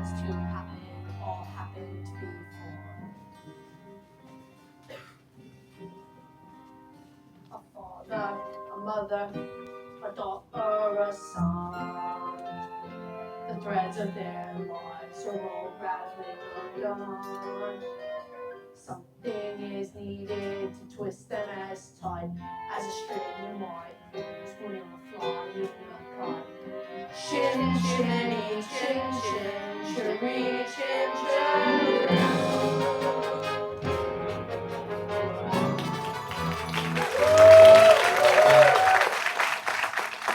wants to happen or happen to be for a father, a mother, a daughter, a son. The threads of their lives are all rattling undone. Something is needed to twist them as tight as a string you might use when you're flying in a kite. Shin, shimmy, chin, chin, shimmy, chin, chin.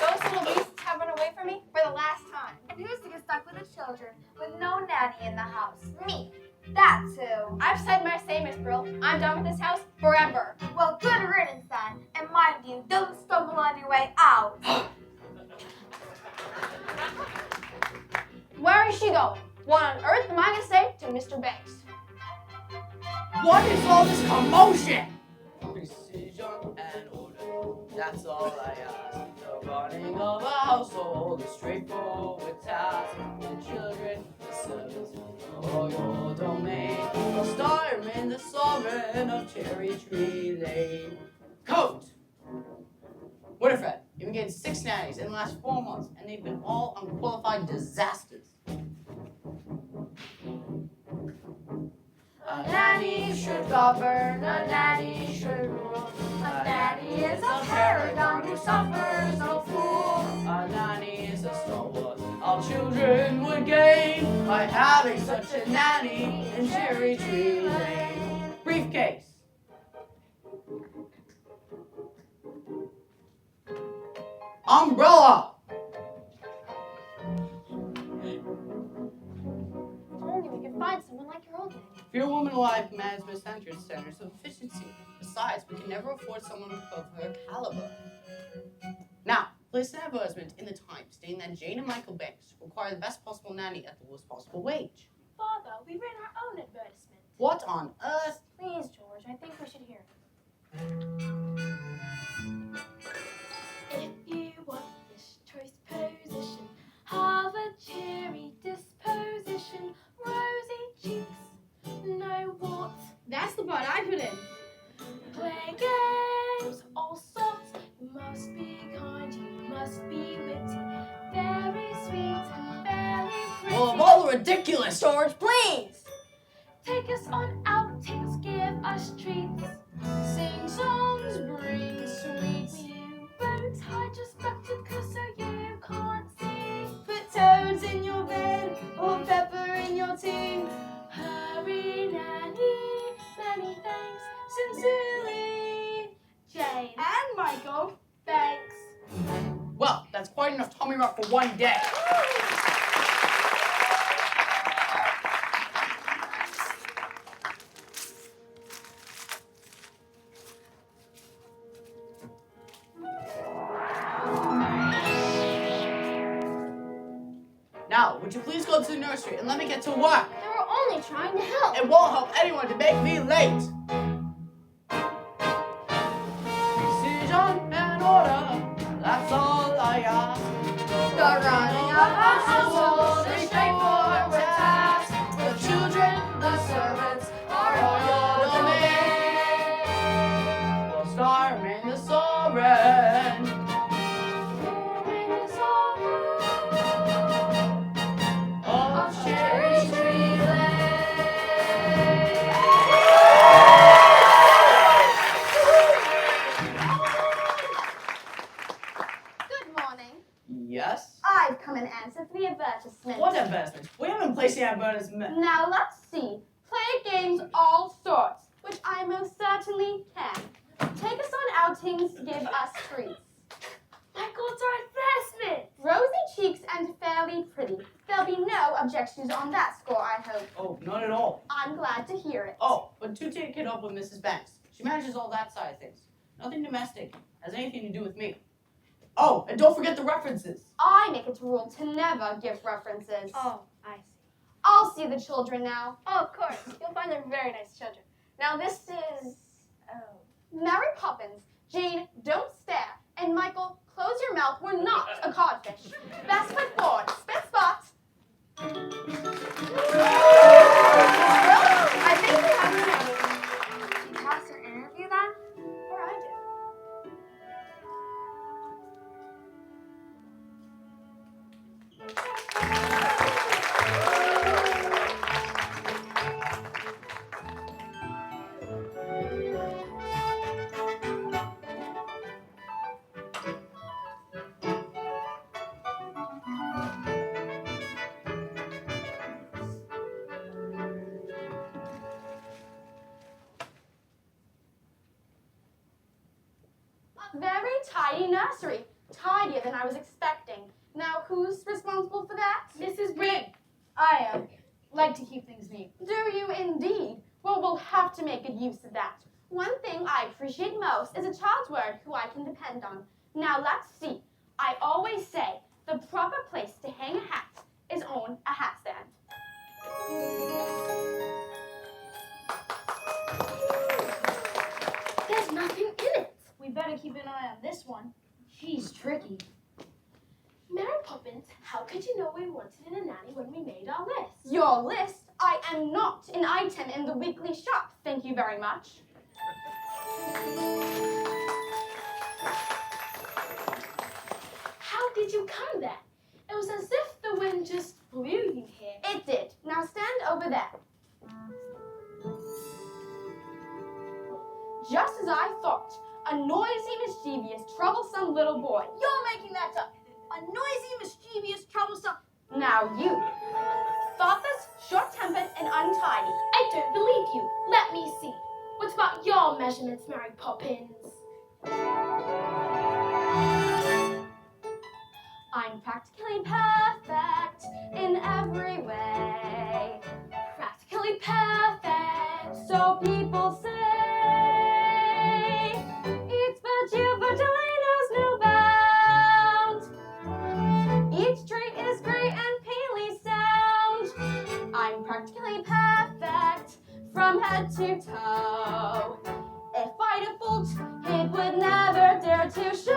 Those little beasts have run away from me for the last time. And who's to get stuck with the children with no nanny in the house? Me. That too. I've said my say, Miss Brill. I'm done with this house forever. Well, good riddance then. And mind you, don't stumble on your way out. Where is she going? What on earth am I going to say to Mr. Banks? What is all this commotion? Precision and order, that's all I ask. The running of a household, a straightforward task. The children, the servants, all your domain. I'll star in the sovereign of Cherry Tree Lane. Coat! Winifred, you've been getting 6 nannies in the last 4 months, and they've been all unqualified disasters. A nanny should govern, a nanny should rule. A nanny is a paragon who suffers no fool. A nanny is a stalwart our children would gain by having such a nanny in Cherry Tree Lane. Briefcase. Umbrella. Only we could find someone like your old lady. Few women alive management centers of efficiency. Besides, we can never afford someone of her caliber. Now, place an advertisement in the Times stating that Jane and Michael Banks require the best possible nanny at the lowest possible wage. Father, we ran our own advertisement. What on earth? Please, George, I think we should hear it. If you want this choice position, have a cheery disposition, rosy cheeks, no warts. That's the part I put in. Play games, all sorts. You must be kind, you must be witty, very sweet and very pretty. Well, of all the ridiculous. George, please! Take us on outings, give us treats. Sing songs, bring sweets. You won't hide your spectacles so you can't see. Put toads in your bed or pepper in your tea. Hurry, nanny, many thanks. Sincerely, Jane. And Michael. Thanks. Well, that's quite enough tummy rub for one day. Now, would you please go to the nursery and let me get to work? They were only trying to help. It won't help anyone to make me late. Precision and order, that's all I ask. The running of a household is straightforward task. The children, the servants, are all your domain. We'll star in the sovereign. Of Cherry Tree Lane. Good morning. Yes? I've come in answer to the advertisement. What advertisement? We haven't placed the advertisement. Now let's see. Play games all sorts, which I most certainly can. Take us on outings, give us treats. Michael, it's our investment. Rosy cheeks and fairly pretty. There'll be no objections on that score, I hope. Oh, not at all. I'm glad to hear it. Oh, but do take it up with Mrs. Banks. She manages all that side of things. Nothing domestic. Has anything to do with me. Oh, and don't forget the references. I make it a rule to never give references. Oh, I see. I'll see the children now. Oh, of course. You'll find them very nice children. Now this is... Mary Poppins. Jane, don't stare. And Michael, close your mouth. We're not a codfish. Best foot forward. Spit spot. I think we have a nanny. Did you pass your interview then? Or I did. A very tidy nursery. Tidier than I was expecting. Now, who's responsible for that? Mrs. Byrne. I like to keep things neat. Do you indeed? Well, we'll have to make good use of that. One thing I appreciate most is a child's word who I can depend on. Now, let's see. I always say the proper place to hang a hat is on a hat stand. There's nothing in it. We better keep an eye on this one. She's tricky. Mary Poppins, how could you know we wanted a nanny when we made our list? Your list? I am not an item in the weekly shop. Thank you very much. How did you come there? It was as if the wind just blew you here. It did. Now stand over there. Just as I thought, a noisy, mischievous, troublesome little boy. You're making that up. A noisy, mischievous, troublesome. Now you. Thoughtless, short-tempered, and untidy. I don't believe you. Let me see. What about your measurements, Mary Poppins? I'm practically perfect in every way. Practically perfect. So people say, each virtue virtually knows no bounds. Each trait is great and plainly sound. I'm practically perfect from head to toe. If I default, it would never dare to show.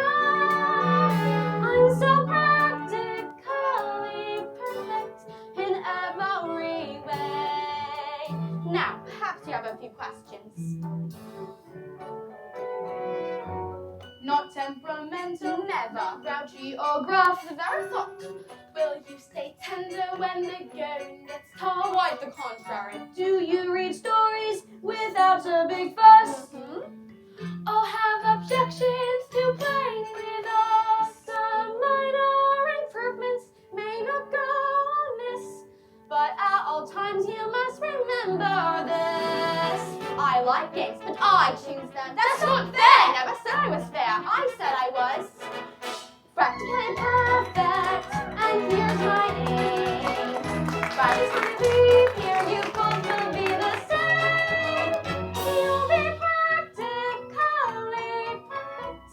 I'm so practically perfect in every way. Now, perhaps you have a few questions. Not temperamental, never grouchy or gruff. The very thought. Will you stay tender when the going gets tough? Quite the contrary. Do you read stories without a big fuss? Or have objections to playing with us? Some minor improvements may not go amiss, but at all times you must remember this. I like games, but I choose them. That's not fair! I never said I was fair. I said I was practically perfect, and here's my aim. Practice my beat, here you both will be the same. You'll be practically perfect.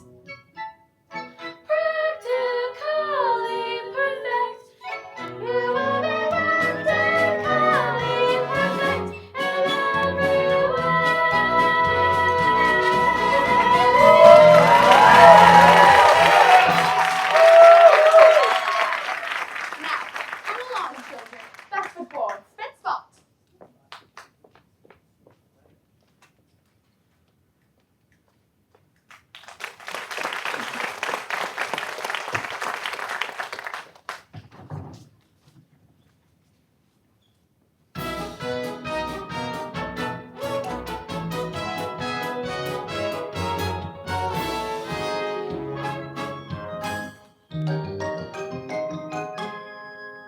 Practically perfect. You will be practically perfect in every way. Now, come along, children. Best foot forward. Spit spot.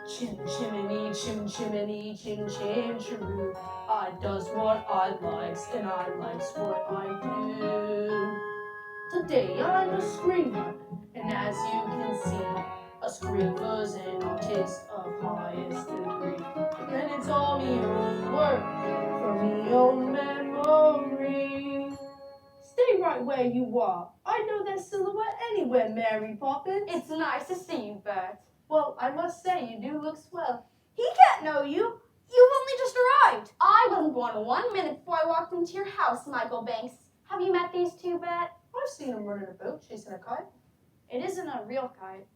Chim chimney, chim chimney, chim chim chiroo. I does what I likes and I likes what I do. Today I'm a screamer, and as you can see, a screamer's an artist of highest degree. And it's all me own work for me own memory. Stay right where you are. I know that silhouette anywhere, Mary Poppins. It's nice to see you, Bert. Well, I must say, you do look swell. He can't know you. You've only just arrived. I wasn't born 1 minute before I walked into your house, Michael Banks. Have you met these two, Bert? I've seen him running a boat, chasing a kite. It isn't a real kite.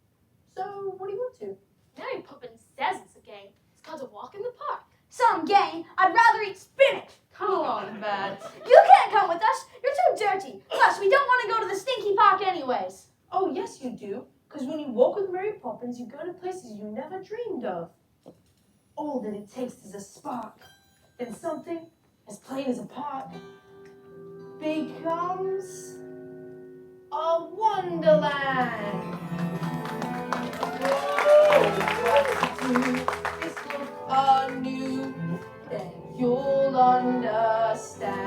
So, what are you up to? Mary Poppins says it's a game. It's got to walk in the park. Some game. I'd rather eat spinach. Come on, Bet. You can't come with us. You're too dirty. Plus, we don't want to go to the stinky park anyways. Oh, yes, you do. Because when you walk with Mary Poppins, you go to places you never dreamed of. All that it takes is a spark. Then something as plain as a pot becomes a wonderland. What to do is look anew, then you'll understand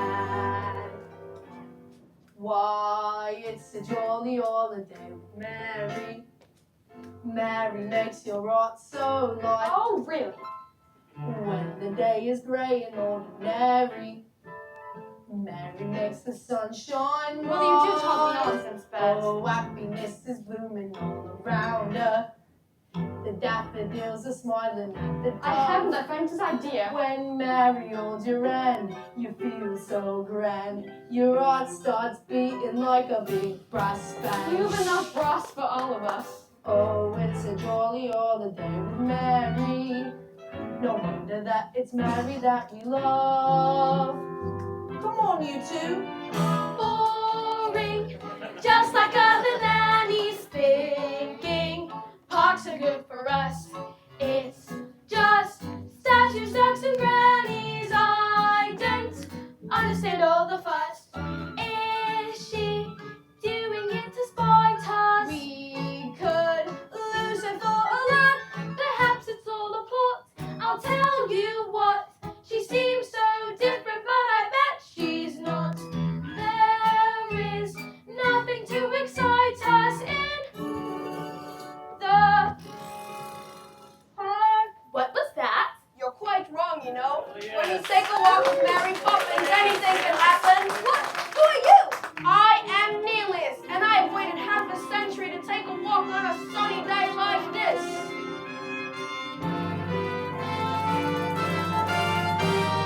why it's a jolly holiday with Mary. Mary makes your heart so light. Oh, really? When the day is grey and ordinary, Mary makes the sun shine bright. Well, you do talk nonsense, Bet. Oh, happiness is blooming all around her. The daffodils are smiling at the dawn. I haven't the faintest idea. When Mary holds your hand, you feel so grand. Your heart starts beating like a big brass band. You've enough brass for all of us. Oh, it's a jolly holiday with Mary. No wonder that it's Mary that we love. Come on, you two. Boring, just like other nannies thinking. Parks are good for us. It's just statues, ducks, and grannies. I don't understand all the fuss. Is she doing it to spite us? We could lose her for a lot. Perhaps it's all a plot. I'll tell you what. She seems so different, but I bet she's not. There is nothing to excite us in the park. What was that? You're quite wrong, you know. Oh, yes. When you take a walk with Mary Poppins, anything can happen. What? Who are you? I am Nelius, and I have waited half a century to take a walk on a sunny day like this.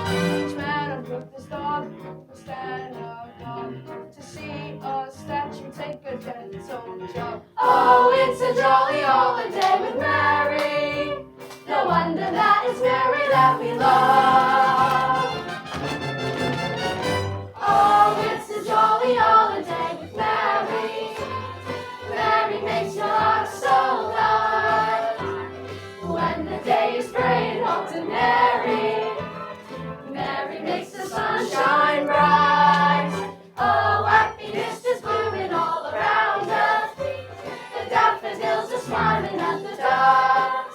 Each man unhook this dog, will stand along to see a statue take a gentle jog. Oh, it's a jolly holiday with Mary. No wonder that it's Mary that we love. Oh, it's a jolly holiday with Mary. Mary makes your heart so light. When the day is gray and ordinary, Mary makes the sun shine bright. Oh, happiness is blooming all around us. The daffodils are smiling at the ducks.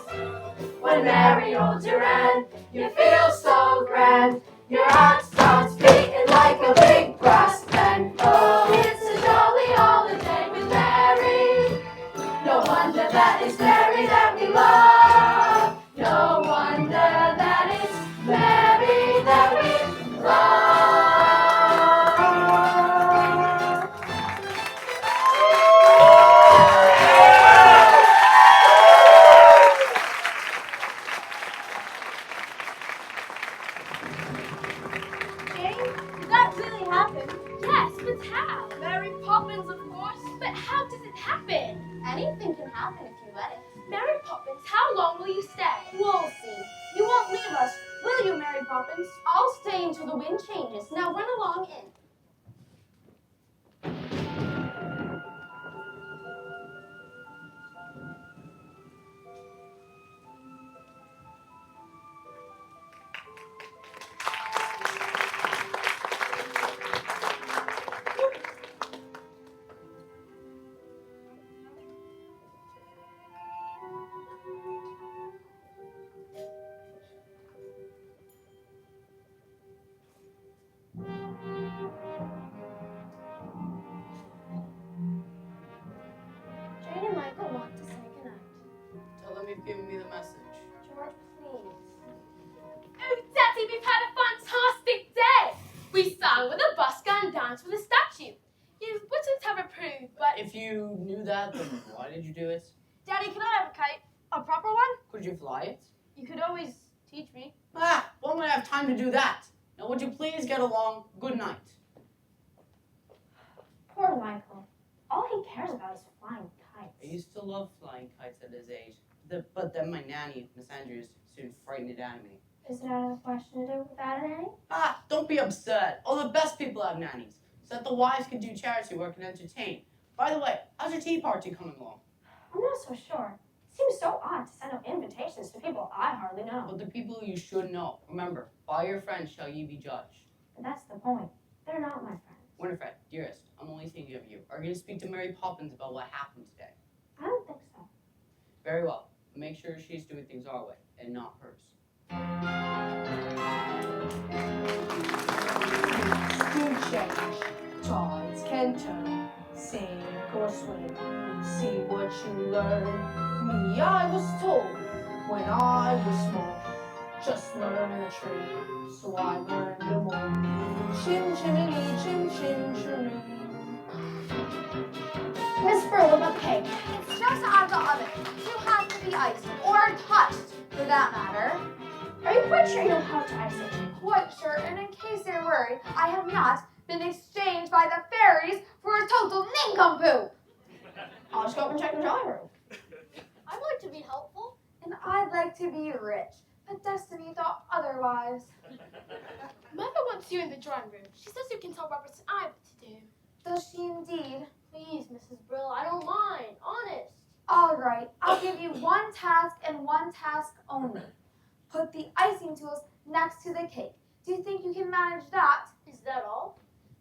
When Mary holds your hand, you feel so grand. Your heart starts beating like a big brass band. Oh, it's a jolly holiday with Mary. No wonder that it's Mary that we love. No wonder that it's Mary that we love. Jane, did that really happen? Yes, but how? Mary Poppins, of course. But how does it happen? Anything can happen if you let it. Mary Poppins, how long will you stay? We'll see. You won't leave us, will you, Mary Poppins? I'll stay until the wind changes. Now run along in. Jane and Michael want to say goodnight. Tell them you've given me the message. George, please. Oh, Daddy, we've had a fantastic day. We sang with a busker and danced with a statue. You wouldn't have approved, but If you knew that, then why did you do it? Daddy, can I have a kite? A proper one? Could you fly it? You could always teach me. Ah, when would I have time to do that? Now would you please get along? Good night. Poor Michael. All he cares about is flying kites. I used to love flying kites at his age. But then my nanny, Miss Andrews, soon frighten it out of me. Is it out of the question to do without a nanny? Ah, don't be absurd. All the best people have nannies, so that the wives can do charity work and entertain. By the way, how's your tea party coming along? I'm not so sure. It seems so odd to send out invitations to people I hardly know. But the people you should know. Remember, by your friends shall ye be judged. But that's the point. They're not my friends. Winifred, dearest, I'm only thinking of you. Are you going to speak to Mary Poppins about what happened today? I don't think so. Very well. Make sure she's doing things our way and not hers. Do change, tides can turn, sink or swim, see what you learn. Me, I was told when I was small, just learn a trade, so I learned them all. Chim chimney, chim chim chimney. Miss Burl, about the cake. It's just out of the oven. You have to be iced or touched, for that matter. Are you quite sure you know how to ice it? Quite sure, and in case you're worried, I have not been exchanged by the fairies for a total nincompoop. I'll just go up and check the drawing room. I'd like to be helpful, and I'd like to be rich, but Destiny thought otherwise. Mother wants you in the drawing room. She says you can tell Roberts and I what to do. Does she indeed? Please, Mrs. Brill, I don't mind. Honest. All right, I'll give you one task and one task only. Put the icing tools next to the cake. Do you think you can manage that? Is that all?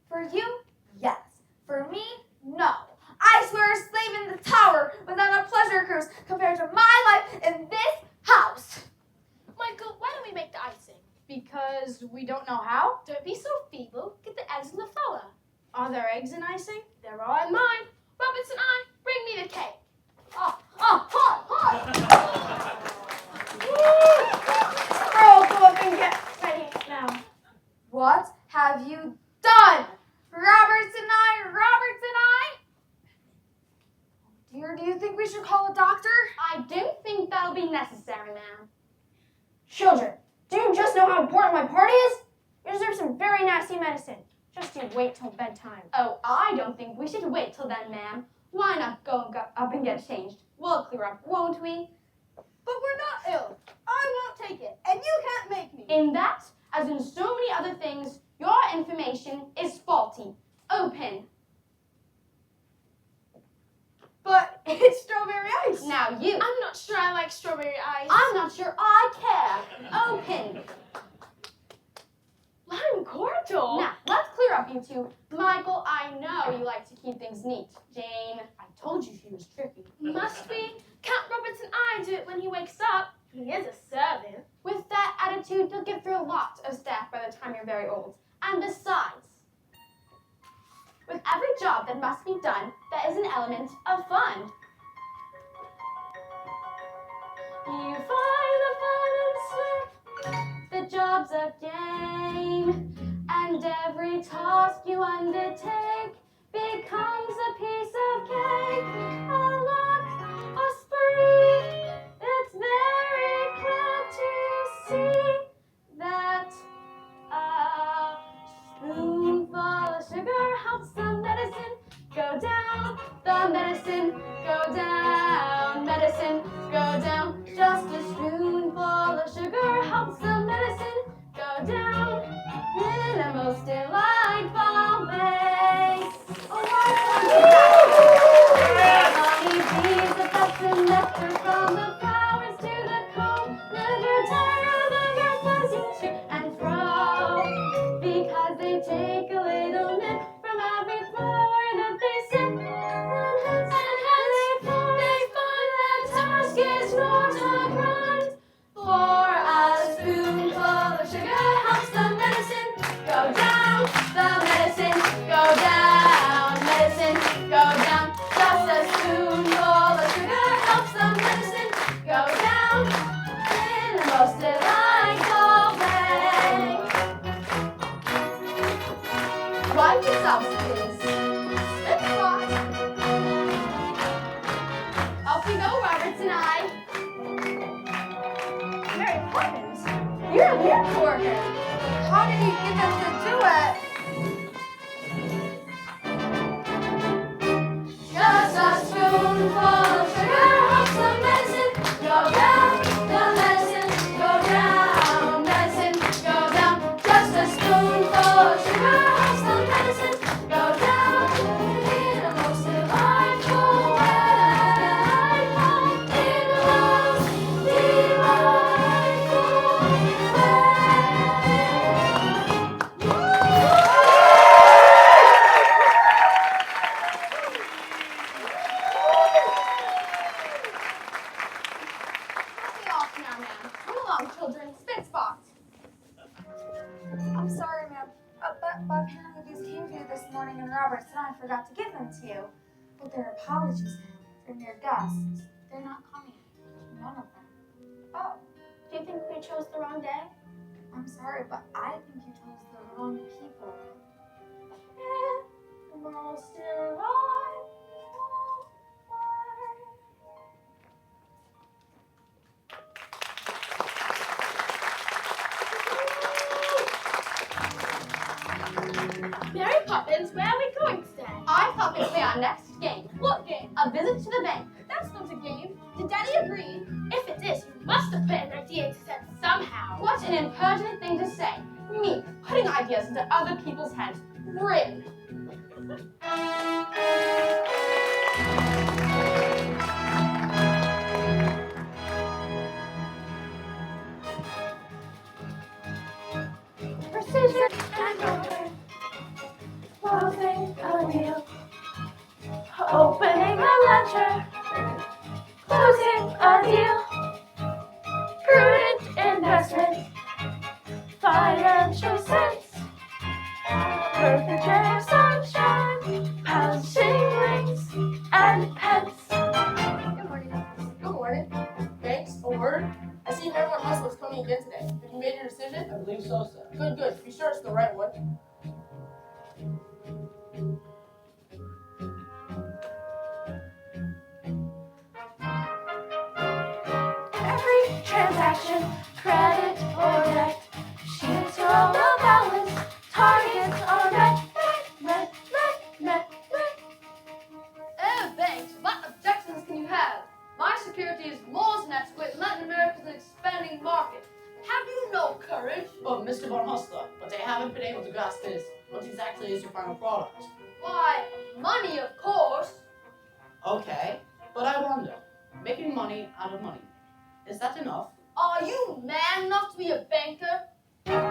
For you, yes. For me, no. I swear a slave in the tower was on a pleasure cruise compared to my life in this house. Michael, why don't we make the icing? Because we don't know how? Don't be so feeble. Get the eggs in the flour. Are there eggs in icing? There are in mine. Roberts and I, bring me the cake. Burl, go up and get ready now. What have you done? Roberts and I. Dear, do you think we should call a doctor? I don't think that'll be necessary, ma'am. Children, do you just know how important my party is? You deserve some very nasty medicine. Just you wait till bedtime. Oh, I don't think we should wait till then, ma'am. Why not go up and get changed? We'll clear up, won't we? But we're not ill. I won't take it, and you can't make me. In that, as in so many other things, your information is faulty. Open. But it's strawberry ice. Now you. I'm not sure I like strawberry ice. I'm not sure I care. Open. Lime cordial. Now, let's clear up, you two. Michael, I know you like to keep things neat. Jane, I told you she was tricky. Must we? Count Roberts and I do it when he wakes up. He is a servant. With that attitude, you'll get through a lot of staff by the time you're very old. And besides, with every job that must be done, there is an element of fun. You find the fun and slip, the job's a game, and every task you undertake becomes a piece of cake, a luck, a spree. It's very clear to see that a spoonful of sugar helps the medicine go down, the medicine go down, medicine go down. Just a spoonful of sugar helps the medicine go down in a most delightful way. Honeybees that fetch the nectar from the flowers to the comb, never tire of their buzzing to and fro, because they take a little nip from every flower that they sip, and hence they find that task is not a grind. For a spoonful of sugar helps the medicine go down, the medicine go down, medicine go down. Just a spoonful of sugar helps the medicine go down in the most delightful way. Wipe yourselves, please. It's fine. Off we go, Roberts and I. Mary Poppins, you're a miracle worker. How did you get them to do it? Just a spoonful of sugar helps the medicine go down, the medicine go but apparently these came to you this morning and Robert said I forgot to give them to you. But they're apologies from your guests. They're not coming. None of them. Oh, do you think we chose the wrong day? I'm sorry, but I think you chose the wrong people. Most alive. Mary Poppins, where are we going today? I thought we'd play our next game. What game? A visit to the bank. That's not a game. Did Daddy agree? If it is, you must have put an idea into sense somehow. What an impertinent thing to say. Me, putting ideas into other people's heads. Brim. Precision and order. Closing a deal. Opening a ledger. Closing a deal. Prudent investment. Financial sense. Perfect ray of sunshine. Pouncing rings and pence. Good morning. Good morning. Thanks. A word? I see everyone else was coming again today. Have you made your decision? I believe so, sir. Good, good. Be sure it's the right one. Every transaction, credit or debt, sheets are well balanced, targets are met. Oh, thanks. What objections can you have? My security is laws and exploit Latin America's an expanding market. Have you no courage? But Mr. Von Hustler, what they haven't been able to grasp is, what exactly is your final product? Why, money, of course. Okay, but I wonder, making money out of money, is that enough? Are you man enough to be a banker? The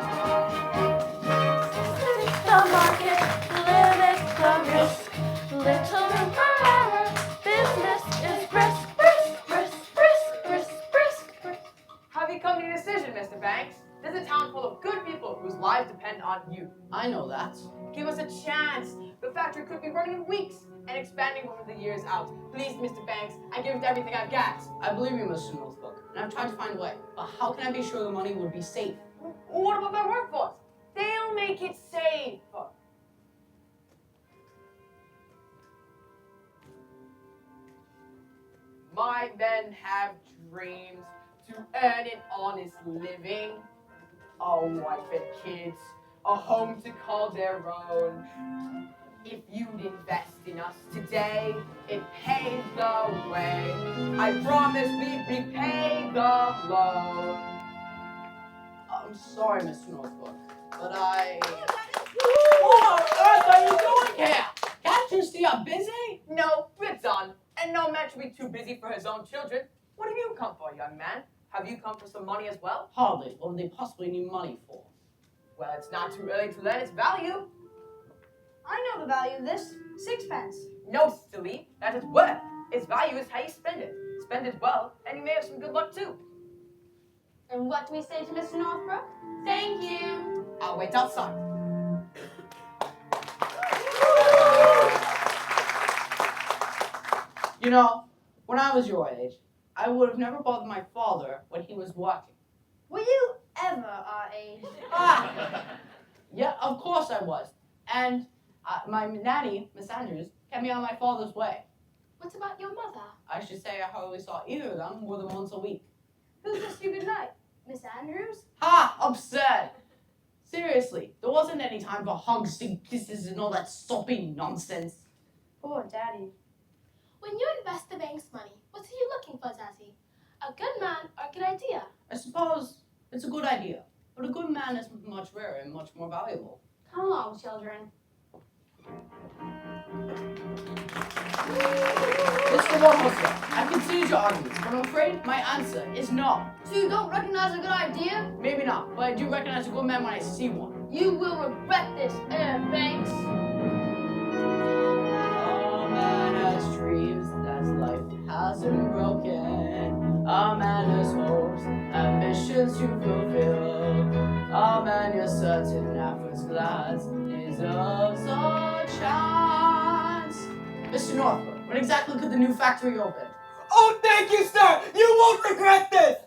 market limits the risk, little room for error, business is brisk. Have you come to your decision, Mr. Banks? This is a town full of good people whose lives depend on you. I know that. Give us a chance. The factory could be running in weeks and expanding over the years out. Please, Mr. Banks, I give it everything I've got. I believe you, Mr. Northbrook, and I've tried to find a way. But how can I be sure the money would be safe? What about my workforce? They'll make it safe. My men have dreams to earn an honest living, a wife and kids, a home to call their own. If you'd invest in us today, it paves the way. I promise we'd repay the loan. I'm sorry, Mr. Northbrook, but I... What on earth are you doing here? Can't you see I'm busy? No, it's on. And no man should be too busy for his own children. What have you come for, young man? Have you come for some money as well? Hardly. What would they possibly need money for? Well, it's not too early to learn its value. I know the value of this. 6pence. No, silly. That is worth. Its value is how you spend it. Spend it well, and you may have some good luck too. And what do we say to Mr. Northbrook? Thank you. I'll wait outside. You know, when I was your age, I would have never bothered my father when he was working. Were you ever our age? Ah! Yeah, of course I was. And my nanny, Miss Andrews, kept me out of my father's way. What about your mother? I should say I hardly saw either of them more than once a week. Who kissed you goodnight? Miss Andrews? Ha! Absurd! Seriously, there wasn't any time for hugs and kisses and all that soppy nonsense. Poor Daddy. When you invest the bank's money, what are you looking for, Daddy? A good man or a good idea? I suppose it's a good idea, but a good man is much rarer and much more valuable. Come along, children. Mr. Von Hustler, I've considered your arguments, but I'm afraid my answer is no. So you don't recognize a good idea? Maybe not, but I do recognize a good man when I see one. You will regret this, Banks. A man has dreams that life hasn't broken. A man has hopes, ambitions to fulfill. A man and you're certain that first class deserves a chance. Mr. Northwood, when exactly could the new factory open? Oh, thank you, sir! You won't regret this!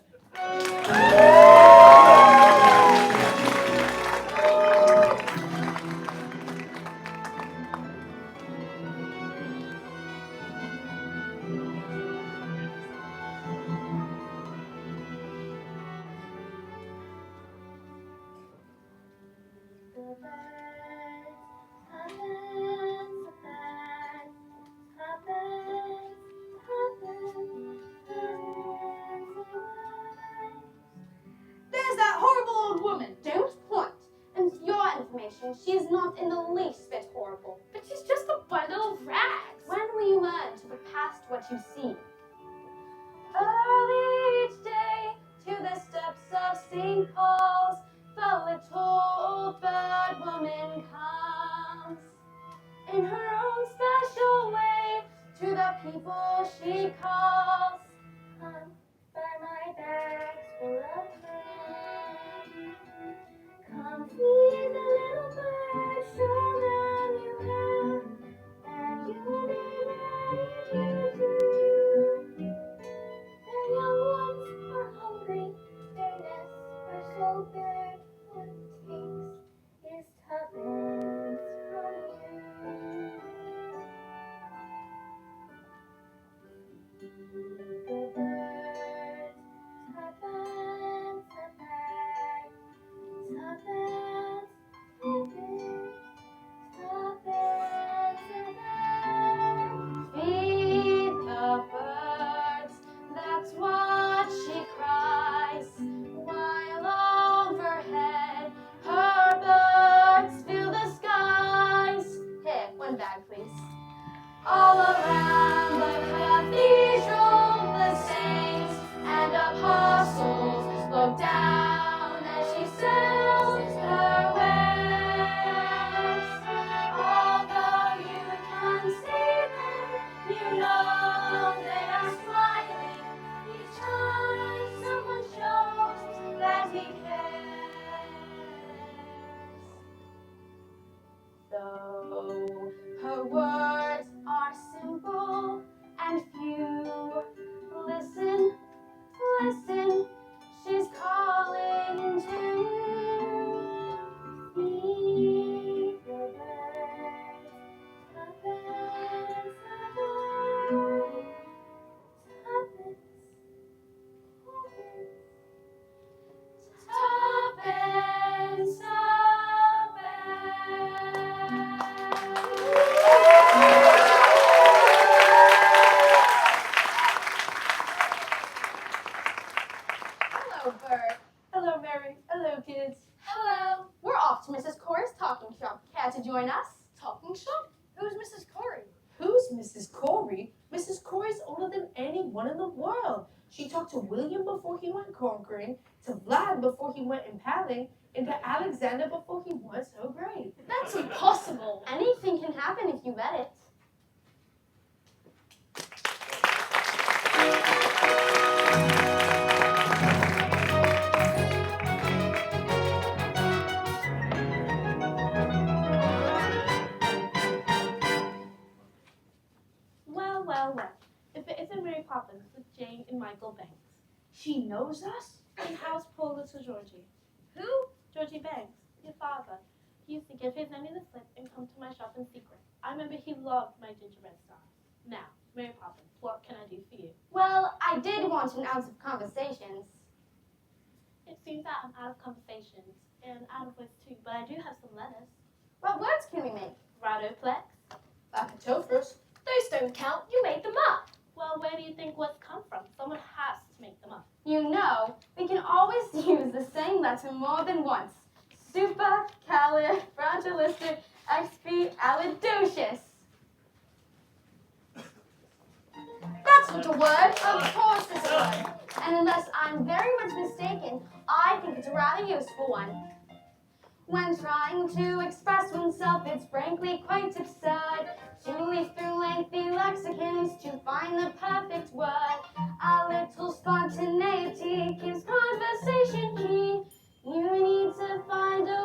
There's that horrible old woman. Don't point. And for your information, she is not in the least bit horrible. But she's just a bundle of rags. When will you learn to look past what you see? Early each day, to the steps of St. Paul's, the little bird woman comes. In her own special way, to the people she calls. Come, buy my bags full of hay. Come feed the little birds, show them you have, and you'll be ready to. Their young ones are hungry, their nests are so big. What it takes is tuppence from you. The birds, tuppence a bag, tuppence, tuppence, tuppence a bag. Feed the birds, that's what she cries, while overhead her birds fill the skies. Here, one bag, please. All around the cathedral, the saints and apostles look down as she sells her wares. Although you can see them, you know they are smiling each time someone shows that he cares. Though her words are simple and few, listen, listen, she's calling to you. Feed the birds, tuppence a bag, tuppence, Tuppence a Hello, Bert. Hello, Mary. Hello, kids. Hello. We're off to Mrs. Corey's talking shop. Care to join us? Talking shop? Who's Mrs. Corey? Who's Mrs. Corey? Mrs. Corey's older than anyone in the world. She talked to William before he went conquering, to Vlad before he went impaling, and to Alexander before he was so great. That's impossible. Anything can happen if you let it. Well, well, well. If it isn't Mary Poppins with Jane and Michael Banks. She knows us? And how's poor little Georgie? Who? Georgie Banks, your father. He used to give his nanny the slip and come to my shop in secret. I remember he loved my gingerbread stars. Now, Mary Poppins, what can I do for you? Well, I did want an ounce of conversations. It seems that I'm out of conversations and out of words too, but I do have some letters. What words can we make? Rotoplex. Apatophorus. Those don't count. You made them up. Well, where do you think words come from? Someone has to make them up. You know, we can always use the same letter more than once. Supercalifragilisticexpialidocious. That's not a word. Of course it's a word. And unless I'm very much mistaken, I think it's a rather useful one. When trying to express oneself, it's frankly quite absurd to leaf through lengthy lexicons to find the perfect word. A little spontaneity keeps conversation keen. You need to find a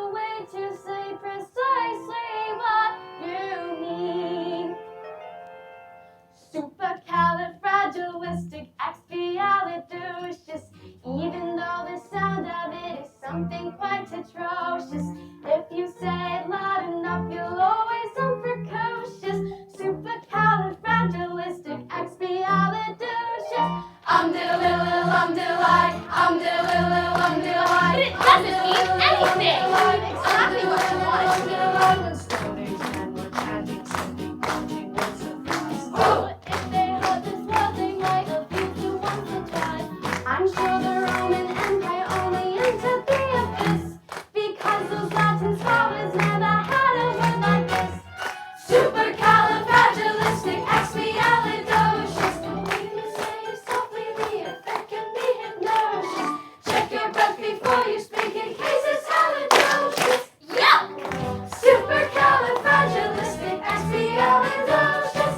ferocious. If you say it loud enough, you'll always sound precocious. Supercalifragilisticexpialidocious. Diddle-diddle-diddle-I, diddle-diddle-diddle-I. But it doesn't mean anything. Exactly what you wanted to mean. But if they heard this word, they might have used it once or twice. I'm sure the Roman Empire only entered the abyss because those Latin scholars never had a word like this. Supercalifragilisticexpialidocious. The way you say it softly, the effect can be hypnosis. Check your breath before you speak in case it's halitosis. Yuck! Supercalifragilisticexpialidocious.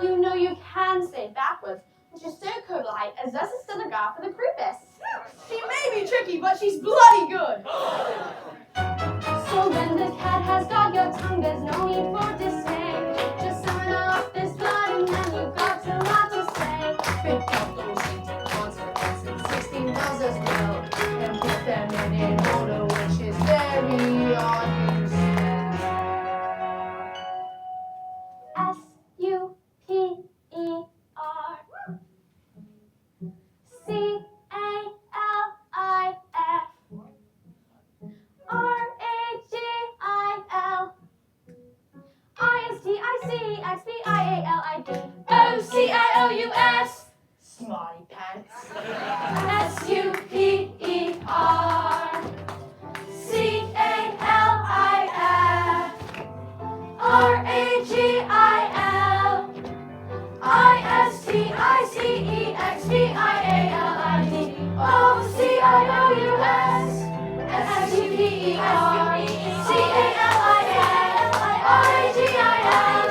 You know you can say it backwards, which is so polite as thus is still the guard for the Krupus. She may be tricky, but she's bloody good. So when the cat has got your tongue, there's no need for dismay. Just summon off this blood and then you've got a lot to say. Pick up those 18 consonants and 16 vowels as well, and put them in an order which is very odd to spell. S-U-P-E-R C-A-L-I-F R-A-G-I-L I-S-T-I-C-X-B-I-A-L-I-D O-C-I-O-U-S Smarty pants. S-U-P-E-R C-A-L-I-F R-A-G-I-L I-S-T-I-C-E-X-B-I-A-L-I-D O-C-I-O-U-S S-U-P-E-R C-A-L-I-F R-A-G-I-L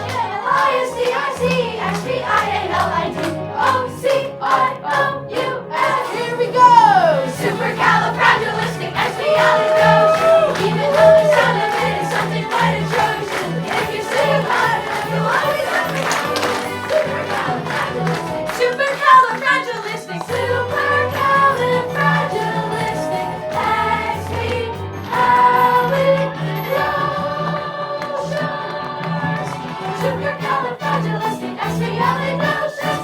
I-S-T-I-C-X-B-I-A-L-I-D O-C-I-O-U-S. Here we go! Supercalifragilisticexpialidocious. Even though the sound of it is something quite atrocious. If you say it loud enough, you'll always have to Supercalifragilistic. Supercalifragilisticexpialidocious.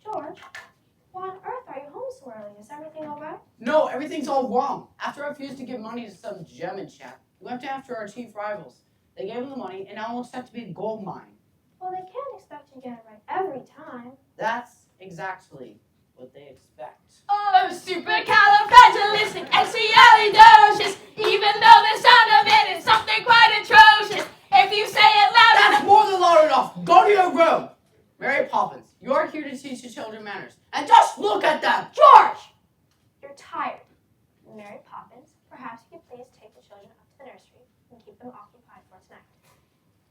George, why on earth are you home so early? Is everything all right? No, everything's all wrong. After I refused to give money to some German chap, we went after our chief rivals. They gave him the money, and now it looks set to be a gold mine. Well, they can't expect you to get it right every time. That's exactly what they expect. Oh, supercalifragilisticexpialidocious. Even though the sound of it is something quite atrocious. If you say it loud That's enough. more than loud enough. Go to your room. Mary Poppins, you are here to teach the children manners. And just look at them. George! You're tired. Mary Poppins, perhaps you could please take the children up to the nursery and keep them occupied for tonight.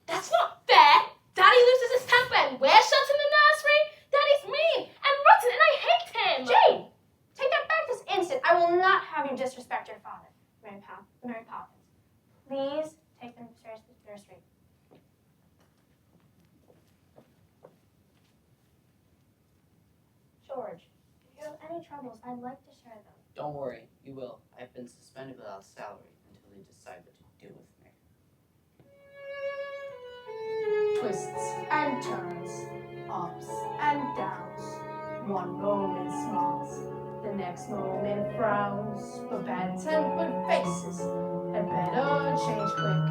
That's not fair. Daddy loses his temper and we're shut in the nursery. Daddy's mean and rotten and I hate him. Jane! Take that back this instant. I will not have you disrespect your father. Mary Poppins, please take them upstairs to the nursery. George, if you have any troubles, I'd like to share them. Don't worry, you will. I've been suspended without salary until they decide what to do with me. Twists and turns, ups and downs. One moment smiles, the next moment frowns. But bad-tempered faces had better change quick.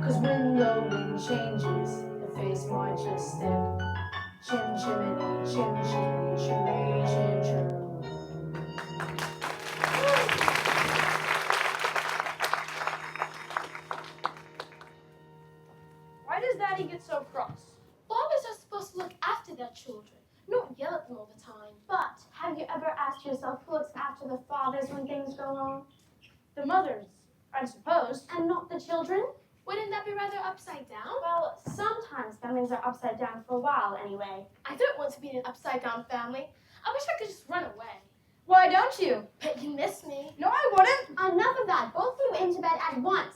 'Cause when the wind changes, the face might just stick. Chin chimney, chin chimney, chimney, chin chin. Why does Daddy get so cross? Fathers are supposed to look after their children, not yell at them all the time. But have you ever asked yourself who looks after the fathers when things go wrong? The mothers, I suppose. And not the children? Wouldn't that be rather upside down? Well, sometimes families are upside down for a while anyway. I don't want to be in an upside down family. I wish I could just run away. Why don't you? But you miss me. No, I wouldn't. Enough of that. Both of you into bed at once.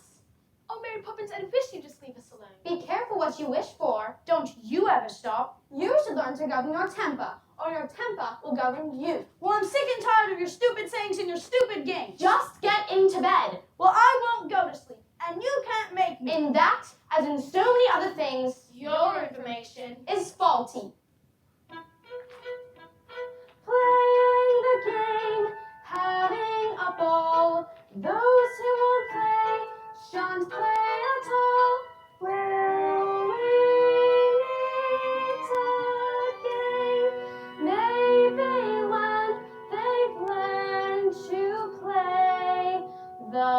Oh, Mary Poppins, I'd wish you'd just leave us alone. Be careful what you wish for. Don't you ever stop. You should learn to govern your temper, or your temper will govern you. Well, I'm sick and tired of your stupid sayings and your stupid games. Just get into bed. Well, I won't go to sleep, and you can't make me. In that, as in so many other things, Your information. is faulty. Playing the game, having a ball. Those who won't play, shan't play at all. Will we meet again? Maybe when they've learned to play the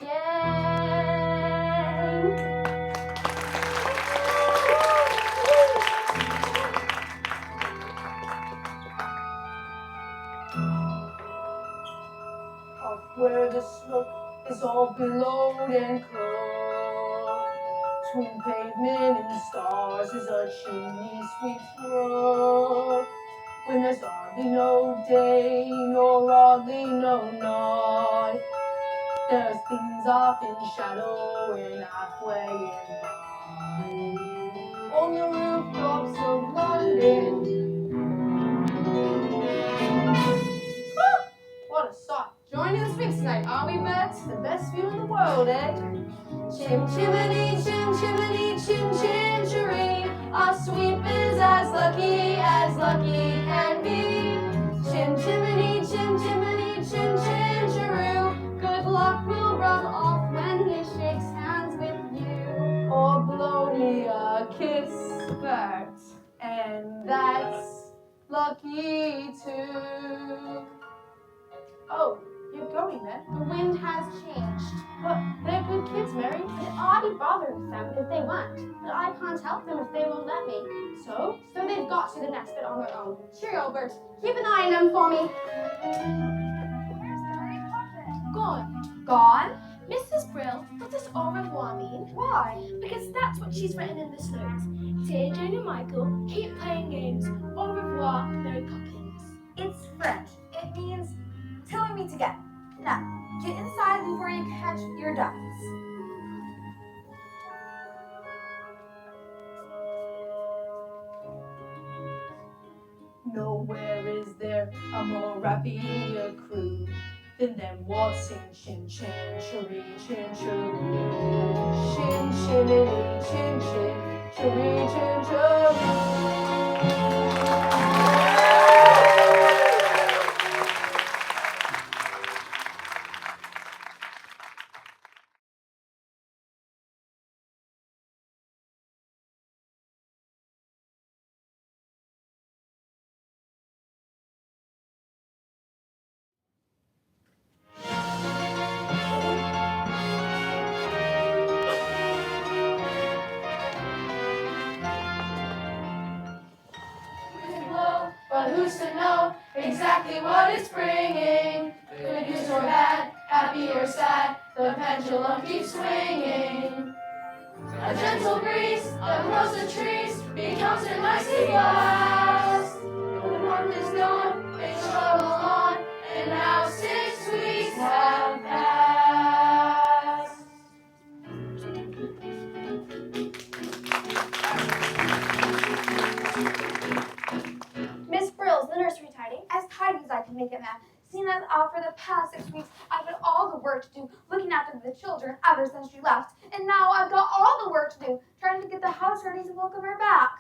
game. Up where the smoke is all billowed and curled, between pavement and stars is a chimney sweep's world. When there's hardly no day, nor hardly no night, there's things off in shadow and halfway in light. On the rooftops of London. What a sight. Joining the Sphinx tonight, aren't we, Bert? The best view in the world, eh? Chim chimney, chim chim-cheree. Our sweep is as lucky can be. Chim chimney, chim chim-cheroo. Good luck will rub off when he shakes hands with you. Or blow me a kiss, Bert. And that's lucky too. Oh, you're going then? The wind has changed. But they're good kids, Mary. And I'd be bothering them if they weren't. But I can't help them if they won't let me. So? So they've got to the next bit on their own. Cheerio, Bert. Keep an eye on them for me. Gone. Gone? Mrs. Brill, what does au revoir mean? Why? Because that's what she's written in this note. Dear Jane and Michael, keep playing games. Au revoir, Mary Poppins. It's French. It means till we meet again. Now, get inside before you catch your ducks. Nowhere is there a more happier crew than them waltzing chin chin cheree chin cheree chin chinity chin chin cheree chin cheree. But who's to know exactly what it's bringing? Good news or bad, happy or sad, the pendulum keeps swinging. A gentle breeze that blows the trees becomes an icy blast. The warmth is gone, they struggle on, and now 6 weeks have passed. Miss Brill's the nursery tidy. As tidy as I can make it, ma'am. Seeing as for the past 6 weeks, I've had all the work to do looking after the children ever since she left. And now I've got all the work to do trying to get the house ready to welcome her back.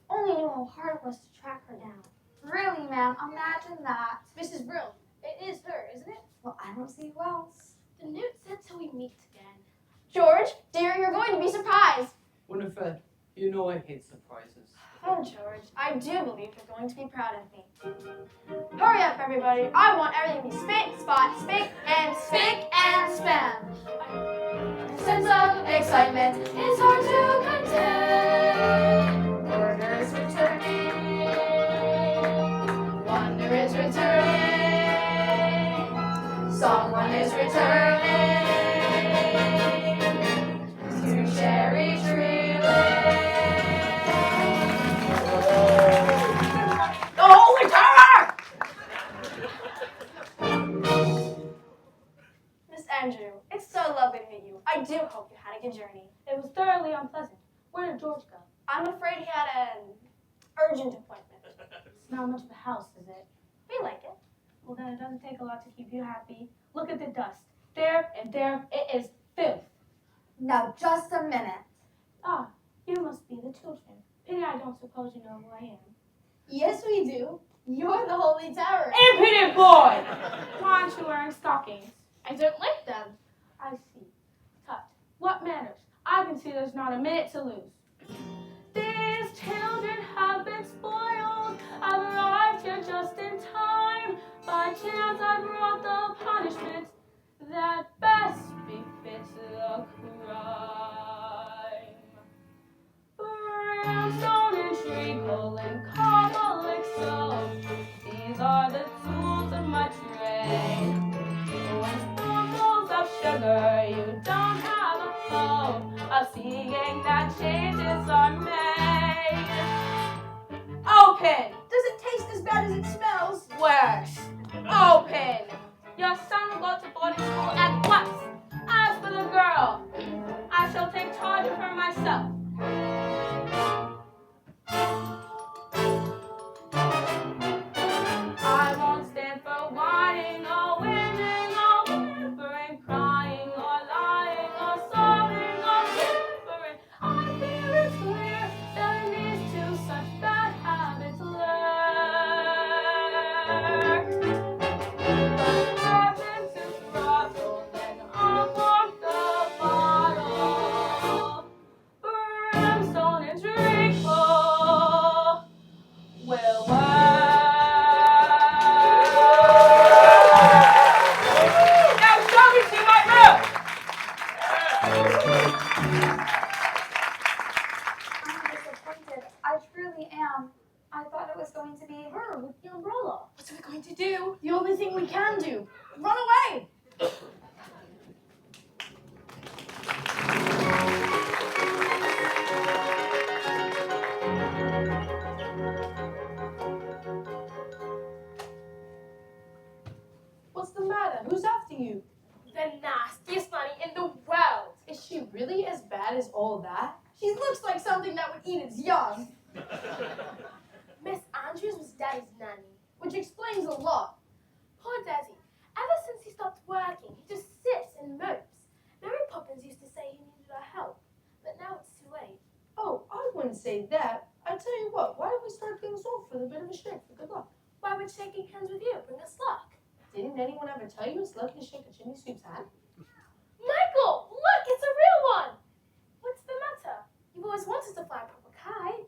Only knew how hard it was to track her down. Really, ma'am, imagine that. Mrs. Brill, it is her, isn't it? Well, I don't see who else. The note said till we meet again. George, dear, you're going to be surprised. Winifred, you know I hate surprises. Oh, George, I do believe you're going to be proud of me. Hurry up, everybody. I want everything to be spick, spot, spick, and Spick and span. A sense of excitement is hard to contain. awfully unpleasant. Where did George go? I'm afraid he had an urgent appointment. It's not much of a house, is it? We like it. Well, then it doesn't take a lot to keep you happy. Look at the dust. There and there, it is filth. Now, just a minute. Ah, you must be the children. Pity I don't suppose you know who I am. Yes, we do. You're the Holy Terror. Impudent boy! Why aren't you wearing stockings? I don't like them. I see. Tut, what manners? I can see there's not a minute to lose. These children have been spoiled. I've arrived here just in time. By chance I brought the punishment that best befits the crime. Brimstone and treacle and carbolic soap, these are the tools of my trade. When spoonfuls of sugar, you don't have a hope of seeing that changes are made. Open! Does it taste as bad as it smells? Worse. Open! Your son will go to boarding school at once. As for the girl, I shall take charge of her myself. I won't stand for whining or winning or whimpering, crying or lying or sobbing or whimpering. I fear it's clear that in these two such bad habits lurk. Happen to throttle, then uncork the bottle. Brimstone and treacle will work. Now show me to my room. I'm disappointed. I truly am. I thought it was going to be Her with the umbrella. What are we going to do? The only thing we can do. Run away! What's the matter? Who's after you? The nastiest bunny in the world. Is she really as bad as all that? She looks like something that would eat its young. Miss Andrews was Daddy's nanny. Which explains a lot. Poor Daddy. Ever since he stopped working, he just sits and mopes. Mary Poppins used to say he needed our help, but now it's too late. Oh, I wouldn't say that. I tell you what, why don't we start things off with a bit of a shake for good luck? Why would shaking hands with you bring us luck? Didn't anyone ever tell you it's lucky to shake a chimney sweep's hand? Michael, look, it's a real one. What's the matter? You've always wanted to fly a proper kite.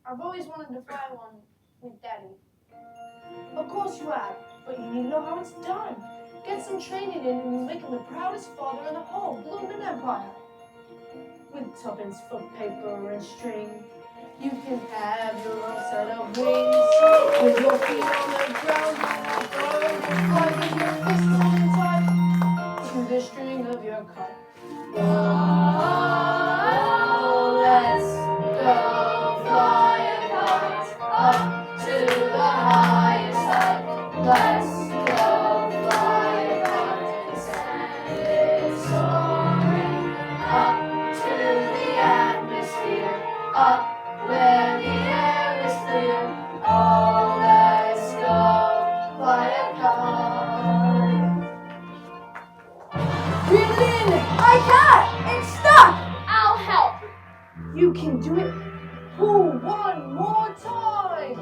I've always wanted to fly one with Daddy. Of course you have, but you need to know how it's done. Get some training in and you'll make him the proudest father in the whole blooming empire. With tuppence for paper and string, you can have your own set of wings. With your feet on the ground, you will fly with your fist holding tight to the string of your kite. Oh, let's go fly a kite up to the highest height. Let's go fly a kite and send it soaring up to the atmosphere, up where the air is clear. Oh, let's go fly a kite. Reel it in! I can't! It's stuck! I'll help. You can do it. Pull one more time.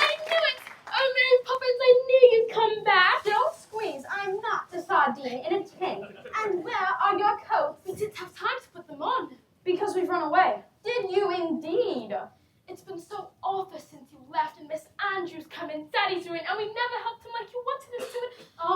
I knew it! Oh, Mary Poppins, I knew you'd come back. Don't squeeze. I'm not a sardine in a tin. And where are your coats? We didn't have time to put them on. Because we've run away. Did you indeed? It's been so awful since you left and Miss Andrews come in, Daddy's ruined, and we never helped him like you wanted us to. And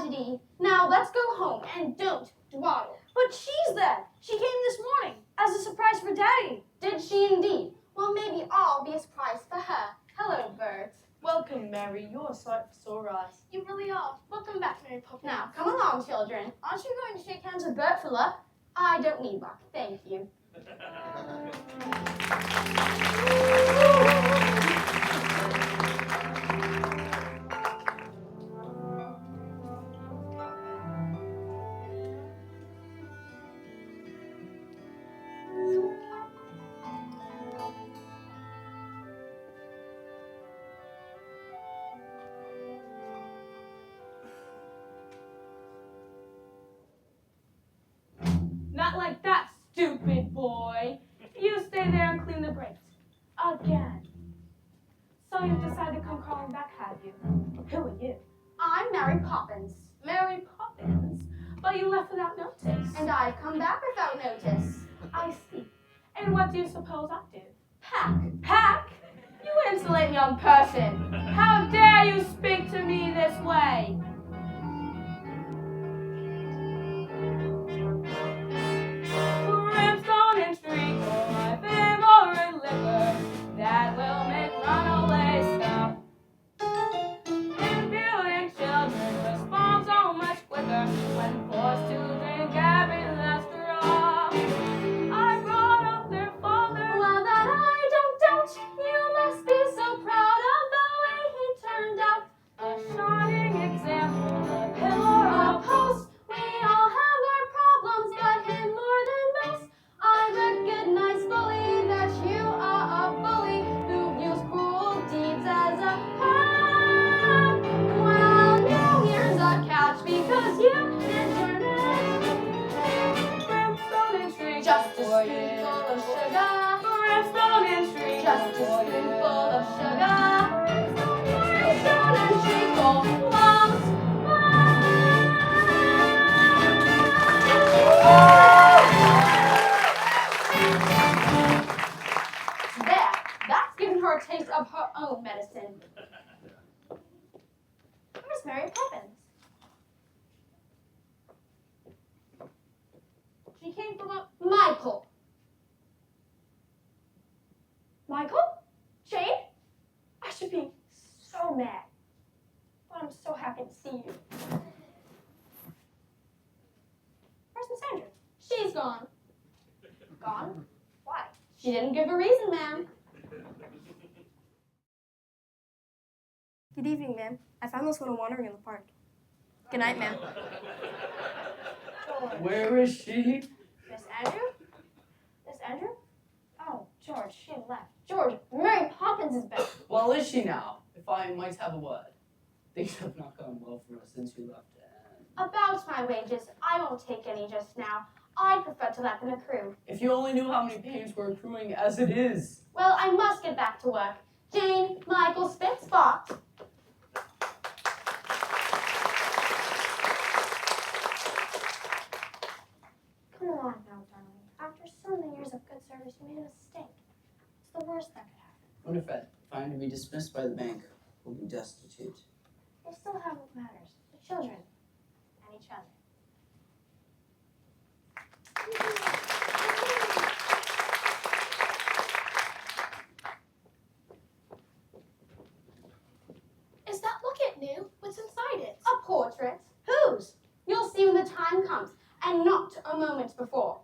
Dee. Now let's go home and don't dawdle. But she's there. She came this morning as a surprise for Daddy. Did she indeed? Well, maybe I'll be a surprise for her. Hello, Bert. Welcome, Mary. You're a sight for sore eyes. You really are. Welcome back, Mary Poppins. Now, come along, children. Aren't you going to shake hands with Bert for luck? I don't need luck. Thank you. Not like that, stupid boy. You stay there and clean the brakes. Again. So you've decided to come crawling back, have you? Who are you? I'm Mary Poppins. Mary Poppins. But you left without notice. And I've come back without notice. I see. And what do you suppose I do? Pack. Pack? You insulate me on person. How dare you speak to me this way? Brimstone and treacle, my favorite liquor, that will make runaways stop. Impudent children respond so much quicker when forced to drink every last drop. I brought up their father. Well, that I don't doubt. You must be so proud of the way he turned out. A shining example, a pillar A of post. We all have our problems, but him more than most. I recognize fully that you are a bully who used cruel deeds as a pun. Well, now here's a catch because you entered it. brimstone and treacle. Just a spoonful of sugar. Brimstone and treacle. Just a spoonful of sugar. Brimstone and treacle lumps. There, that's given her a taste of her own medicine. Where's Mary Poppins? She came from a... Michael. Michael? Jane? I should be so mad. But I'm so happy to see you. Where's Miss Andrews? She's gone. Gone? Why? She didn't give a reason, ma'am. Good evening, ma'am. I found this one wandering in the park. Good night, ma'am. Where is she? Miss Andrew? Miss Andrew? Oh, George, she left. George, Mary Poppins is back. Well, is she now? If I might have a word. Things have not gone well for us since you left. About my wages, I won't take any just now. I'd prefer to let them accrue. If you only knew how many pains we're accruing as it is. Well, I must get back to work. Jane, Michael, spit spot. Come along now, darling. After so many years of good service, you made a mistake. It's the worst that could happen. What if I find to be dismissed by the bank? We'll be destitute. They still have what matters. The children. And each other. Is that locket new? What's inside it? A portrait. Whose? You'll see when the time comes, and not a moment before.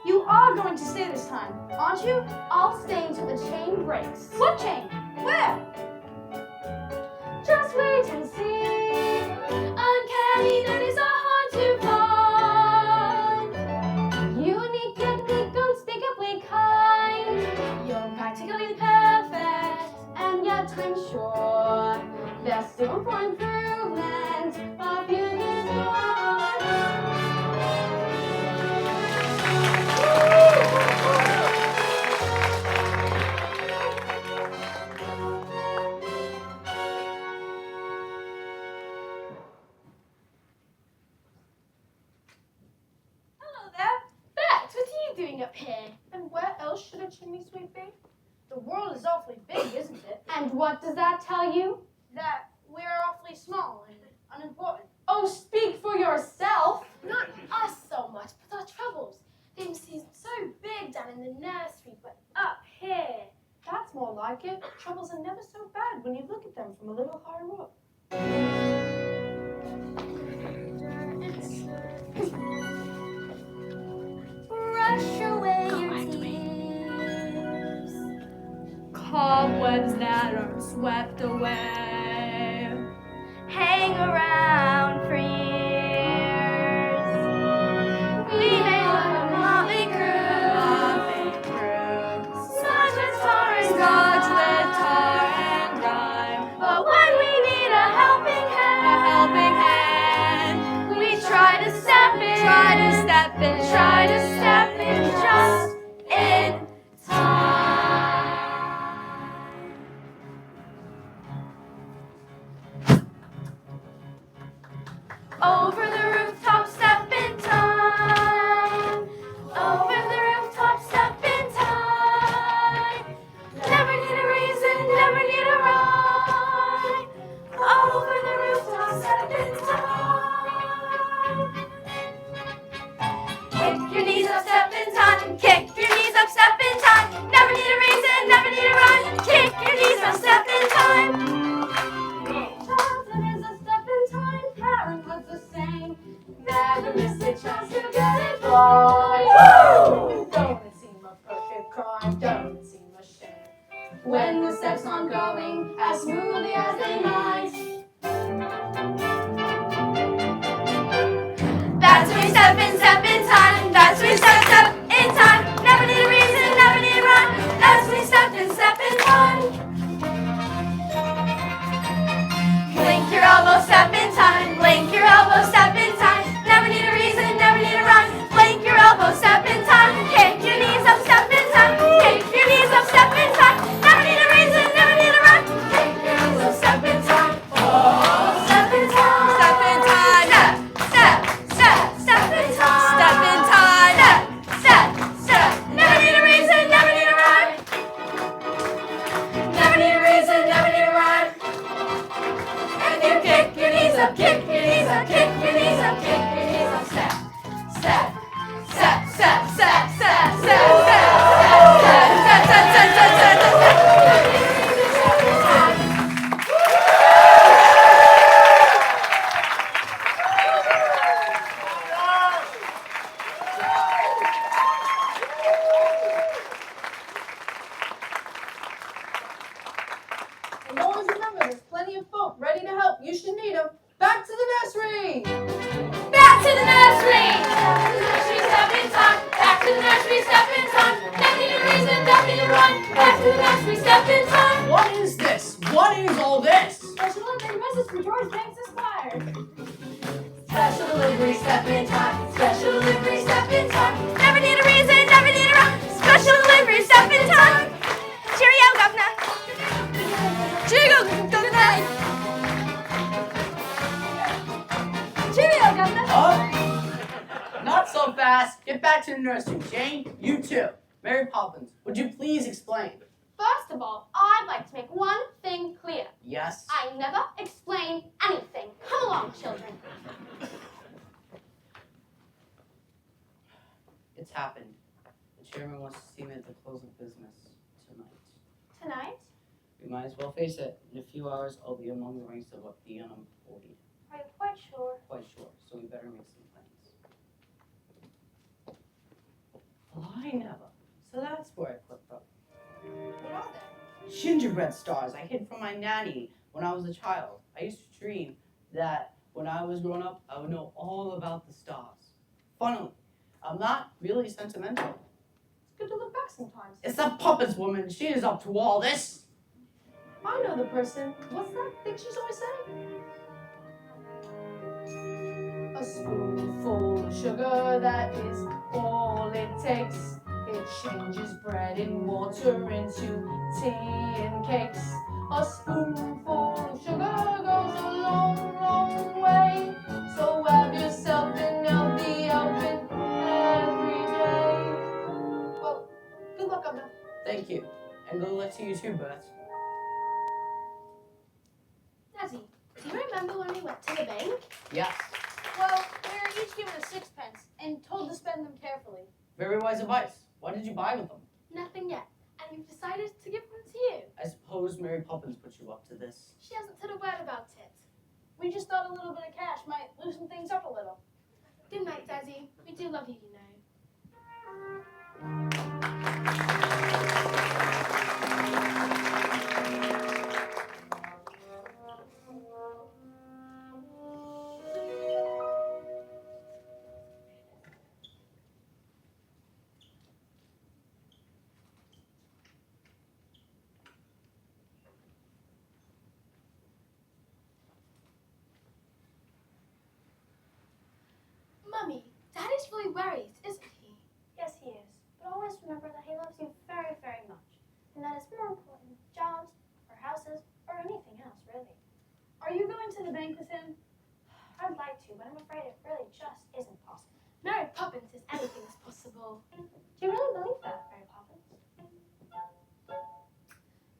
You are going to stay this time, aren't you? I'll stay until the chain breaks. What chain? Where? Just wait and see. Uncanny daddies are hard to find. Unique, technique, unspeakably kind. You're practically perfect. And yet I'm sure there's still room for improvement. A few years more. Hello there. Bet, what are you doing up here? And where else should a chimney sweep be? The world is awfully big, isn't it? And what does that tell you? That we're awfully small and unimportant. look at them from a little higher up. Brush away your tears. Cobwebs that are swept away. Hang around for years. We may look a motley crew. Smudged with tar and grime. But when we need a helping hand, we try to step in just in time. Over the rooftop, step in time. Over the rooftop, step in time. Never need a reason, never need a rhyme. Over the rooftop, step in time. Kick your knees up, step in time. Kick your knees up, step in time. Never need a reason, never need a rhyme. Kick your knees up, step in time. Childhood is a step in time. Parenthood's the same. Never miss a chance to get it right. Don't it seem a perfect crime? Don't it seem a shame? When the steps aren't going as smoothly as they might. That's when we step in time. That's when we step in time. Never need a reason, never need a rhyme. That's when we step in time. Blink your elbow, step in time. Blink your elbow, step in time. Never need a reason, never need a rhyme. Blink your elbow, step in time. Kick your knees up, step in time. Kick your knees up, step in time. Never need a reason, never need a rhyme. Kick your knees up, step in time. Oh, step in time. Step in time. Step in time. Step in time. Step. Never need a reason, never need a rhyme. Never need a reason, never need a rhyme. And you kick your knees up, kick your knees up, kick your knees up, kick your knees up. Step. And always remember, there's plenty of folk ready to help. You should need them. Back to the nursery! Back to the nursery! Back to the nursery, step in time. Back to the nursery, step in time. Never need a reason, never need a rhyme. Back to the nursery, step in time. What is this? What is all this? Special delivery message from George Banks Esquire. Special delivery, step in time. Special delivery, step in time. Never need a reason, never need a rhyme. Special delivery, step in time. Cheerio, governor. Cheerio, governor. Cheerio, governor. Oh, not so fast. Get back to the nursery. Jane, you too. Mary Poppins, would you please explain? First of all, I'd like to make one thing clear. Yes? I never explain anything. Come along, children. It's happened. The chairman wants to see me at the close of business tonight. Tonight? We might as well face it. In a few hours, I'll be among the ranks of the unemployed. Are you quite sure? Quite sure. So we better make some plans. Why never? So that's where I put them. What are they? Gingerbread stars I hid from my nanny when I was a child. I used to dream that when I was grown up, I would know all about the stars. Funnily, I'm not really sentimental. It's good to look back sometimes. It's the Poppins woman. She is up to all this. I know the person. What's that thing she's always saying? A spoonful of sugar, that is all it takes. It changes bread and water into tea and cakes. A spoonful of sugar goes a long, long way. So have yourself an healthy outfit every day. Well, good luck, Governor. Thank you. And good luck to you too, Beth. Desi, do you remember when we went to the bank? Yes. Well, we were each given a sixpence and told to spend them carefully. Very wise advice. What did you buy with them? Nothing yet. I And you've decided to give them to you. I suppose Mary Poppins put you up to this. She hasn't said a word about it. We just thought a little bit of cash might loosen things up a little. Good night, Desi. We do love you, you know. Mummy, Daddy's really worried, isn't he? Yes, he is. But always remember that he loves you very, very much. And that is more important than jobs, or houses, or anything else, really. Are you going to the bank with him? I'd like to, but I'm afraid it really just isn't possible. Mary Poppins says anything is possible. Do you really believe that, Mary Poppins?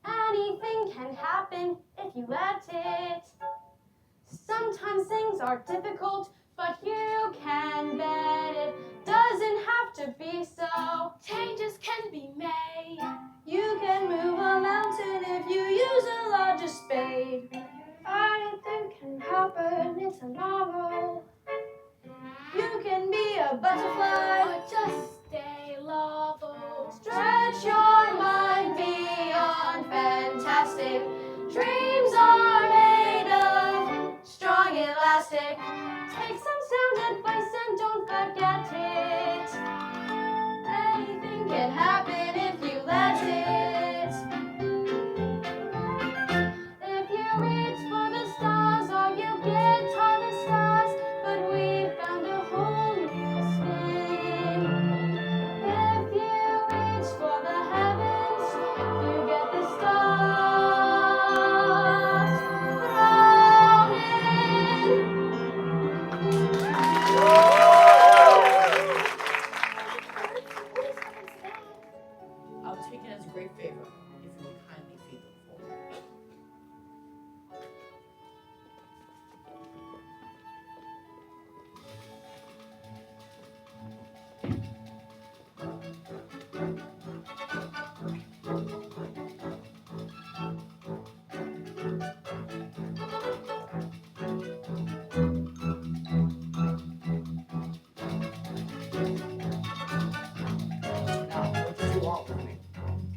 Anything can happen if you let it. Sometimes things are difficult, but you can bet it doesn't have to be so. Changes can be made. You can move a mountain if you use a larger spade. Anything can happen in tomorrow. You can be a butterfly. Or just stay level. Stretch your mind beyond fantastic. Dreams are made of strong elastic. Take some sound advice and don't forget it. Anything can happen if you let it. If you reach for the stars, all you get are the stars. But we found a whole new spin. If you reach for the heavens, you get the stars thrown in. I'll take it as a great favor if you would kindly feed them for me. Now, what did you want with me?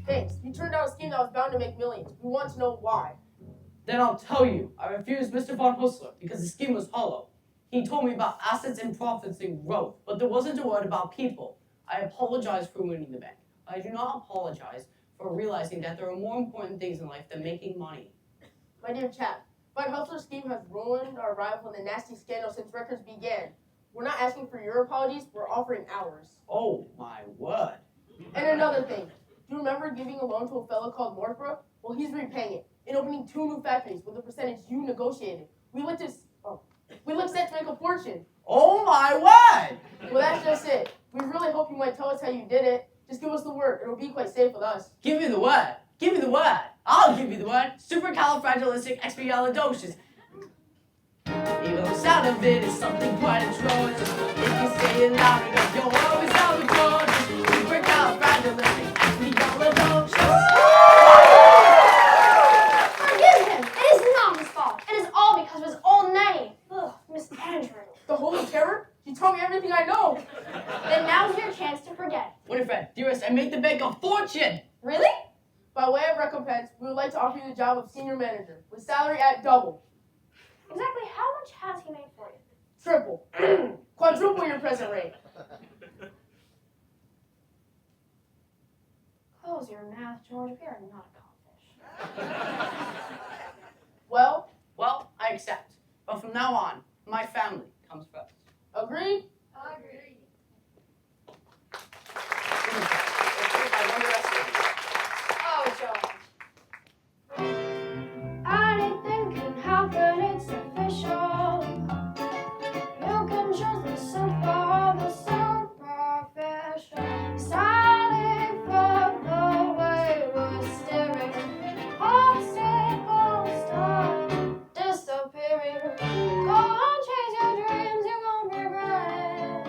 Thanks. You turned down a scheme that was bound to make millions. We want to know why. Then I'll tell you. I refused Mr. Von Hustler because the scheme was hollow. He told me about assets and profits and growth, but there wasn't a word about people. I apologize for ruining the bank. I do not apologize for realizing that there are more important things in life than making money. My dear chap, Von Hustler's scheme has ruined our rival in a nasty scandal since records began. We're not asking for your apologies, we're offering ours. Oh my word. And another thing, do you remember giving a loan to a fellow called Northbrook? Well, he's repaying it and opening 2 new factories with the percentage you negotiated. We look set to make a fortune. Oh my word! Well, that's just it. We really hope you might tell us how you did it. Just give us the word. It'll be quite safe with us. Give me the word. Give me the word. I'll give you the word. Supercalifragilisticexpialidocious. Even the sound of it is something quite atrocious. If you say it loud enough, you'll always have a gorgeous. Supercalifragilisticexpialidocious. Forgive him. It is not his fault. It is all because of his old name. Ugh, Miss Andrew. The Holy Terror? You told me everything I know. Then now's your chance to forget. Winifred, dearest, I made the bank a fortune. Really? By way of recompense, we would like to offer you the job of senior manager, with salary at double, Exactly how much has he made for you? triple, quadruple your present rate. Close your mouth, George. We are not a codfish. Well, Well, I accept. But from now on, my family comes first. agreed? Agreed. Oh, George. Anything can happen, it's official. You can choose the simple or the superficial. Sailing from the way we're steering. Obstacles start disappearing. Go on, chase your dreams, you won't regret.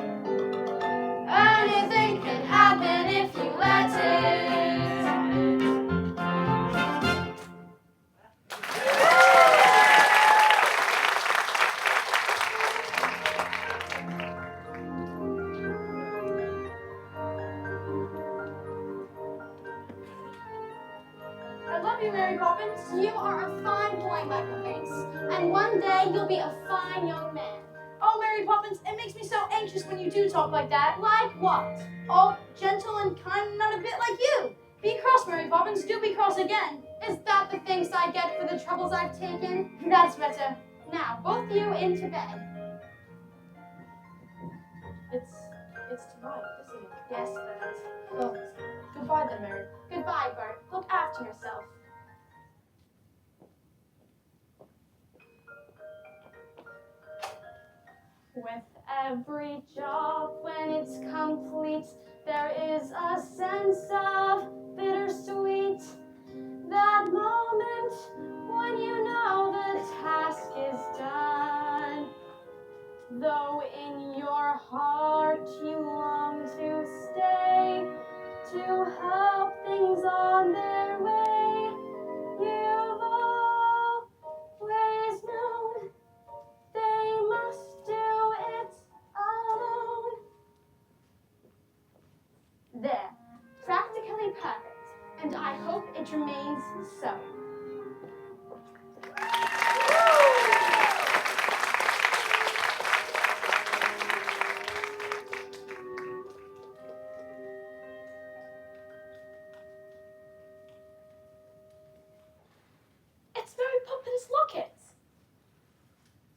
Mary Poppins. You are a fine boy, Michael Binks, and one day you'll be a fine young man. Oh, Mary Poppins, it makes me so anxious when you do talk like that. Like what? All gentle and kind, not a bit like you. Be cross, Mary Poppins. Do be cross again. Is that the thanks I get for the troubles I've taken? That's better. Now, both of you into bed. It's tonight, isn't it? Yes, but... Well, goodbye then, Mary. Goodbye, Bert. Look after yourself. With every job, when it's complete, there is a sense of bittersweet. That moment when you know the task is done. Though in your heart you long to stay, to help things on their way, you've always known they must do it alone. There, practically perfect, and I hope it remains so. It's Mary Poppins' locket.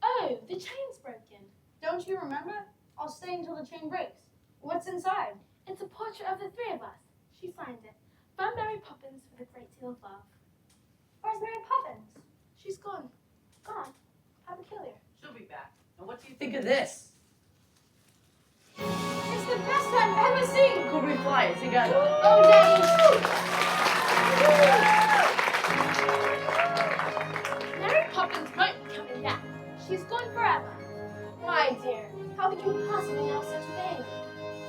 Oh, the chain's broken. Don't you remember? I'll stay until the chain breaks. What's inside? It's a portrait of the three of us. She signed it. From Mary Poppins with a great deal of love. Where's Mary Poppins? She's gone. Gone. How peculiar. She'll be back. And what do you think of this? It's the best I've ever seen. Could we fly it together? Oh, Daddy. Mary Poppins won't be coming back. She's gone forever. My dear, how could you possibly know such a thing?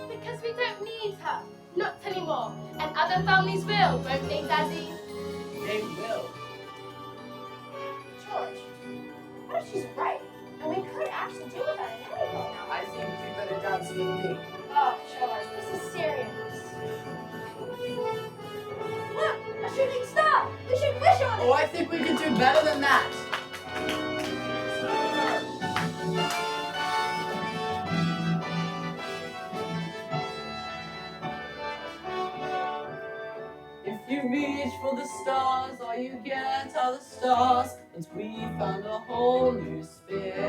Because we don't need her. Not anymore. And other families will, won't they, Daddy? They will. George, what if she's right? And we could actually do without an anything now. I think you better dance with me. Oh, George, this is serious. Look, a shooting star. We should wish on it. Oh, I think we can do better than that. If you reach for the stars, all you get are the stars. And we found a whole new spin.